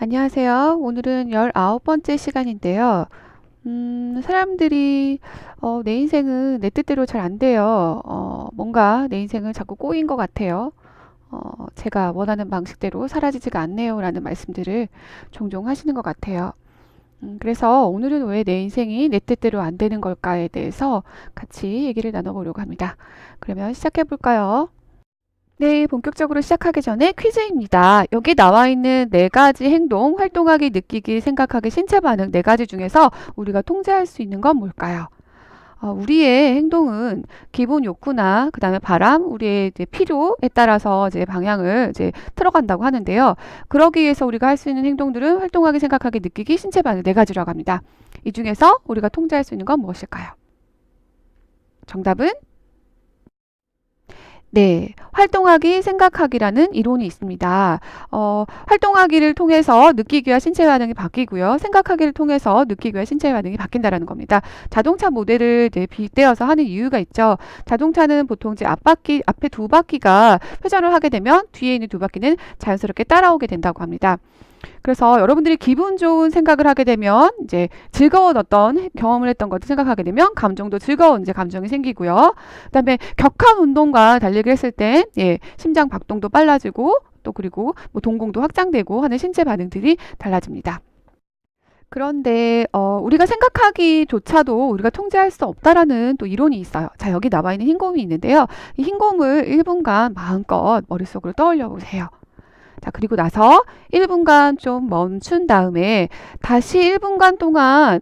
안녕하세요. 오늘은 19번째 시간인데요. 사람들이 내 인생은 내 뜻대로 잘 안 돼요. 뭔가 내 인생은 자꾸 꼬인 것 같아요. 제가 원하는 방식대로 사라지지가 않네요. 라는 말씀들을 종종 하시는 것 같아요. 그래서 오늘은 왜 내 인생이 내 뜻대로 안 되는 걸까에 대해서 같이 얘기를 나눠보려고 합니다. 그러면 시작해 볼까요? 네, 본격적으로 시작하기 전에 퀴즈입니다. 여기 나와 있는 네 가지 행동, 활동하기, 느끼기, 생각하기, 신체 반응 네 가지 중에서 우리가 통제할 수 있는 건 뭘까요? 우리의 행동은 기본 욕구나 그다음에 바람, 우리의 이제 필요에 따라서 이제 방향을 이제 틀어간다고 하는데요. 그러기 위해서 우리가 할 수 있는 행동들은 활동하기, 생각하기, 느끼기, 신체 반응 네 가지라고 합니다. 이 중에서 우리가 통제할 수 있는 건 무엇일까요? 정답은 네, 활동하기, 생각하기라는 이론이 있습니다. 활동하기를 통해서 느끼기와 신체 반응이 바뀌고요. 생각하기를 통해서 느끼기와 신체 반응이 바뀐다라는 겁니다. 자동차 모델을 이제 빗대어서 하는 이유가 있죠. 자동차는 보통 이제 앞바퀴, 앞에 두 바퀴가 회전을 하게 되면 뒤에 있는 두 바퀴는 자연스럽게 따라오게 된다고 합니다. 그래서 여러분들이 기분 좋은 생각을 하게 되면 이제 즐거운 어떤 경험을 했던 것을 생각하게 되면 감정도 즐거운 이제 감정이 생기고요. 그다음에 격한 운동과 달리기 했을 때 심장 박동도 빨라지고 또 그리고 뭐 동공도 확장되고 하는 신체 반응들이 달라집니다. 그런데 우리가 생각하기조차도 우리가 통제할 수 없다라는 또 이론이 있어요. 자, 여기 나와 있는 흰곰이 있는데요. 이 흰곰을 1분간 마음껏 머릿속으로 떠올려 보세요. 자, 그리고 나서 1분간 좀 멈춘 다음에 다시 1분간 동안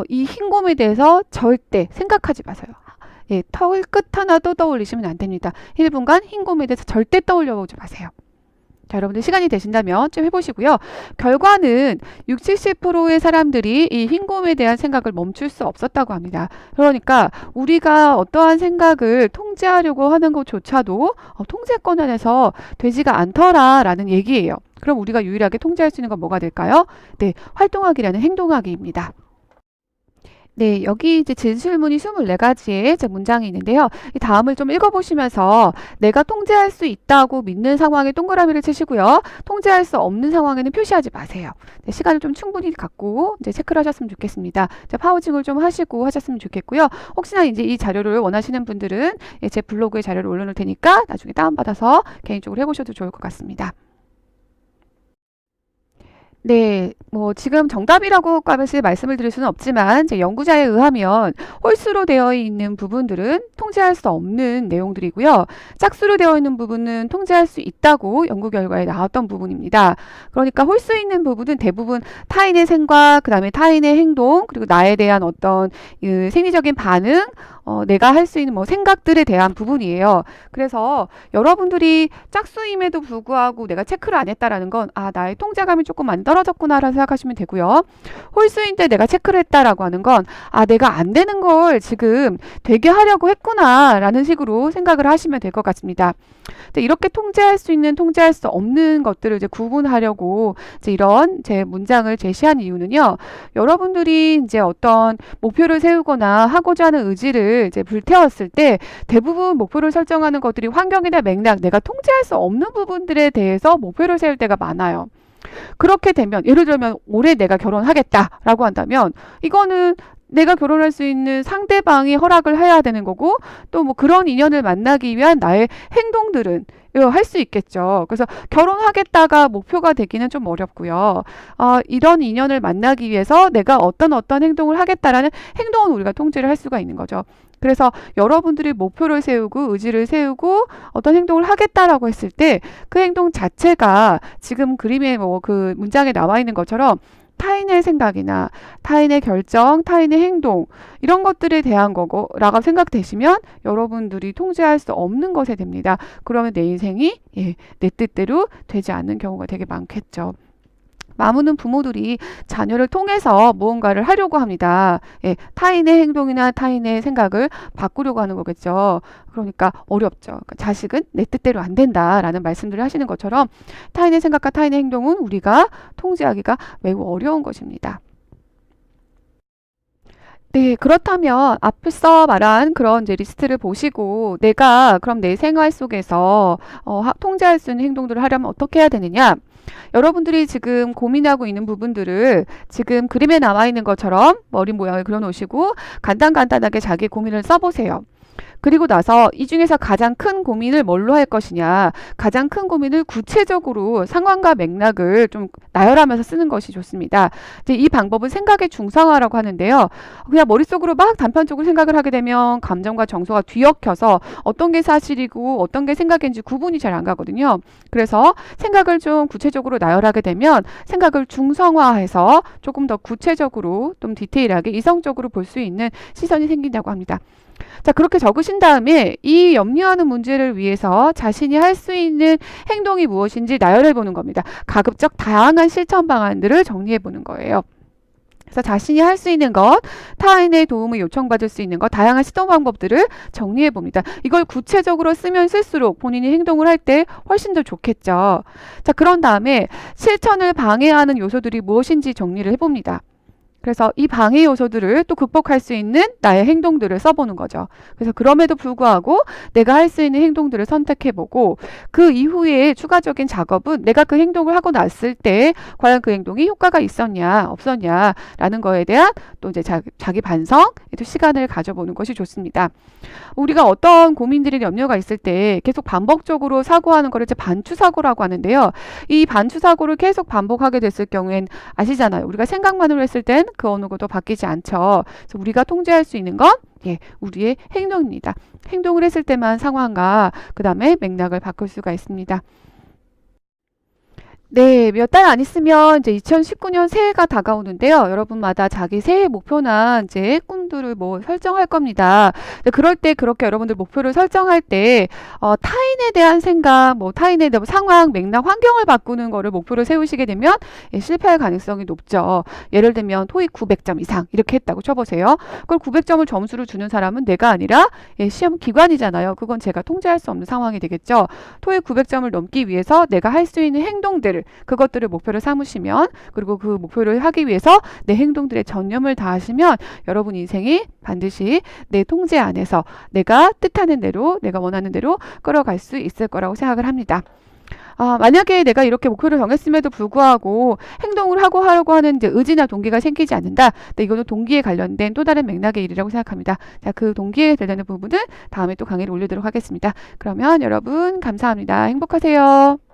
이 흰곰에 대해서 절대 생각하지 마세요. 예, 털 끝 하나도 떠올리시면 안 됩니다. 1분간 흰곰에 대해서 절대 떠올려 보지 마세요. 자, 여러분들 시간이 되신다면 좀 해보시고요. 결과는 60, 70%의 사람들이 이 흰곰에 대한 생각을 멈출 수 없었다고 합니다. 그러니까 우리가 어떠한 생각을 통제하려고 하는 것조차도 통제권 안에서 되지가 않더라라는 얘기예요. 그럼 우리가 유일하게 통제할 수 있는 건 뭐가 될까요? 네, 활동하기라는 행동하기입니다. 네, 여기 이제 진술문이 24가지의 이제 문장이 있는데요. 이 다음을 좀 읽어보시면서 내가 통제할 수 있다고 믿는 상황에 동그라미를 치시고요. 통제할 수 없는 상황에는 표시하지 마세요. 네, 시간을 좀 충분히 갖고 이제 체크를 하셨으면 좋겠습니다. 자, 파우징을 좀 하시고 하셨으면 좋겠고요. 혹시나 이제 이 자료를 원하시는 분들은 제 블로그에 자료를 올려놓을 테니까 나중에 다운받아서 개인적으로 해보셔도 좋을 것 같습니다. 네, 뭐 지금 정답이라고까지 말씀을 드릴 수는 없지만 제 연구자에 의하면 홀수로 되어 있는 부분들은 통제할 수 없는 내용들이고요. 짝수로 되어 있는 부분은 통제할 수 있다고 연구 결과에 나왔던 부분입니다. 그러니까 홀수 있는 부분은 대부분 타인의 생각, 그다음에 타인의 행동, 그리고 나에 대한 어떤 생리적인 반응, 내가 할 수 있는 뭐 생각들에 대한 부분이에요. 그래서 여러분들이 짝수임에도 불구하고 내가 체크를 안 했다라는 건 나의 통제감이 조금 안 떨어졌구나라고 생각하시면 되고요. 홀수인데 내가 체크를 했다라고 하는 건 내가 안 되는 걸 지금 되게 하려고 했구나라는 식으로 생각을 하시면 될 것 같습니다. 이렇게 통제할 수 있는, 통제할 수 없는 것들을 이제 구분하려고 이제 이런 제 문장을 제시한 이유는요. 여러분들이 이제 어떤 목표를 세우거나 하고자 하는 의지를 이제 불태웠을 때 대부분 목표를 설정하는 것들이 환경이나 맥락, 내가 통제할 수 없는 부분들에 대해서 목표를 세울 때가 많아요. 그렇게 되면 예를 들면 올해 내가 결혼하겠다라고 한다면 이거는 내가 결혼할 수 있는 상대방이 허락을 해야 되는 거고 또 뭐 그런 인연을 만나기 위한 나의 행동들은 할 수 있겠죠. 그래서 결혼하겠다가 목표가 되기는 좀 어렵고요. 이런 인연을 만나기 위해서 내가 어떤 행동을 하겠다라는 행동은 우리가 통제를 할 수가 있는 거죠. 그래서 여러분들이 목표를 세우고 의지를 세우고 어떤 행동을 하겠다라고 했을 때 그 행동 자체가 지금 그림에 뭐 그 문장에 나와 있는 것처럼 타인의 생각이나 타인의 결정, 타인의 행동 이런 것들에 대한 거고라고 생각되시면 여러분들이 통제할 수 없는 것에 됩니다. 그러면 내 인생이 내 뜻대로 되지 않는 경우가 되게 많겠죠. 많은 부모들이 자녀를 통해서 무언가를 하려고 합니다. 타인의 행동이나 타인의 생각을 바꾸려고 하는 거겠죠. 그러니까 어렵죠. 그러니까 자식은 내 뜻대로 안 된다라는 말씀들을 하시는 것처럼 타인의 생각과 타인의 행동은 우리가 통제하기가 매우 어려운 것입니다. 네, 그렇다면 앞서 말한 그런 이제 리스트를 보시고 내가 그럼 내 생활 속에서 통제할 수 있는 행동들을 하려면 어떻게 해야 되느냐? 여러분들이 지금 고민하고 있는 부분들을 지금 그림에 나와 있는 것처럼 머리 모양을 그려 놓으시고 간단하게 자기 고민을 써보세요. 그리고 나서 이 중에서 가장 큰 고민을 뭘로 할 것이냐, 가장 큰 고민을 구체적으로 상황과 맥락을 좀 나열하면서 쓰는 것이 좋습니다. 이제 이 방법은 생각의 중상화라고 하는데요. 그냥 머릿속으로 막 단편적으로 생각을 하게 되면 감정과 정서가 뒤엉켜서 어떤 게 사실이고 어떤 게 생각인지 구분이 잘 안 가거든요. 그래서 생각을 좀 구체적으로 나열하게 되면 생각을 중성화해서 조금 더 구체적으로 좀 디테일하게 이성적으로 볼 수 있는 시선이 생긴다고 합니다. 자, 그렇게 적으신 다음에 이 염려하는 문제를 위해서 자신이 할 수 있는 행동이 무엇인지 나열해 보는 겁니다. 가급적 다양한 실천 방안들을 정리해 보는 거예요. 그래서 자신이 할 수 있는 것, 타인의 도움을 요청받을 수 있는 것, 다양한 시도 방법들을 정리해 봅니다. 이걸 구체적으로 쓰면 쓸수록 본인이 행동을 할 때 훨씬 더 좋겠죠. 자, 그런 다음에 실천을 방해하는 요소들이 무엇인지 정리를 해봅니다. 그래서 이 방해 요소들을 또 극복할 수 있는 나의 행동들을 써보는 거죠. 그래서 그럼에도 불구하고 내가 할 수 있는 행동들을 선택해보고 그 이후에 추가적인 작업은 내가 그 행동을 하고 났을 때 과연 그 행동이 효과가 있었냐 없었냐 라는 거에 대한 또 이제 자기 반성, 또 시간을 가져보는 것이 좋습니다. 우리가 어떤 고민들이 염려가 있을 때 계속 반복적으로 사고하는 거를 이제 반추사고라고 하는데요. 이 반추사고를 계속 반복하게 됐을 경우엔 아시잖아요. 우리가 생각만으로 했을 땐 그 어느 것도 바뀌지 않죠. 그래서 우리가 통제할 수 있는 건 우리의 행동입니다. 행동을 했을 때만 상황과 그 다음에 맥락을 바꿀 수가 있습니다. 네, 몇 달 안 있으면 이제 2019년 새해가 다가오는데요. 여러분마다 자기 새해 목표나 이제 꿈들을 뭐 설정할 겁니다. 근데 그럴 때 그렇게 여러분들 목표를 설정할 때 타인에 대한 생각, 뭐 타인에 대한 상황, 맥락, 환경을 바꾸는 거를 목표를 세우시게 되면 실패할 가능성이 높죠. 예를 들면 토익 900점 이상 이렇게 했다고 쳐보세요. 그걸 900점을 점수를 주는 사람은 내가 아니라 시험 기관이잖아요. 그건 제가 통제할 수 없는 상황이 되겠죠. 토익 900점을 넘기 위해서 내가 할 수 있는 행동들을 그것들을 목표를 삼으시면 그리고 그 목표를 하기 위해서 내 행동들에 전념을 다하시면 여러분 인생이 반드시 내 통제 안에서 내가 뜻하는 대로 내가 원하는 대로 끌어갈 수 있을 거라고 생각을 합니다. 만약에 내가 이렇게 목표를 정했음에도 불구하고 행동을 하려고 하는 이제 의지나 동기가 생기지 않는다. 근데 이거는 동기에 관련된 또 다른 맥락의 일이라고 생각합니다. 자, 그 동기에 관련된 부분은 다음에 또 강의를 올리도록 하겠습니다. 그러면 여러분 감사합니다. 행복하세요.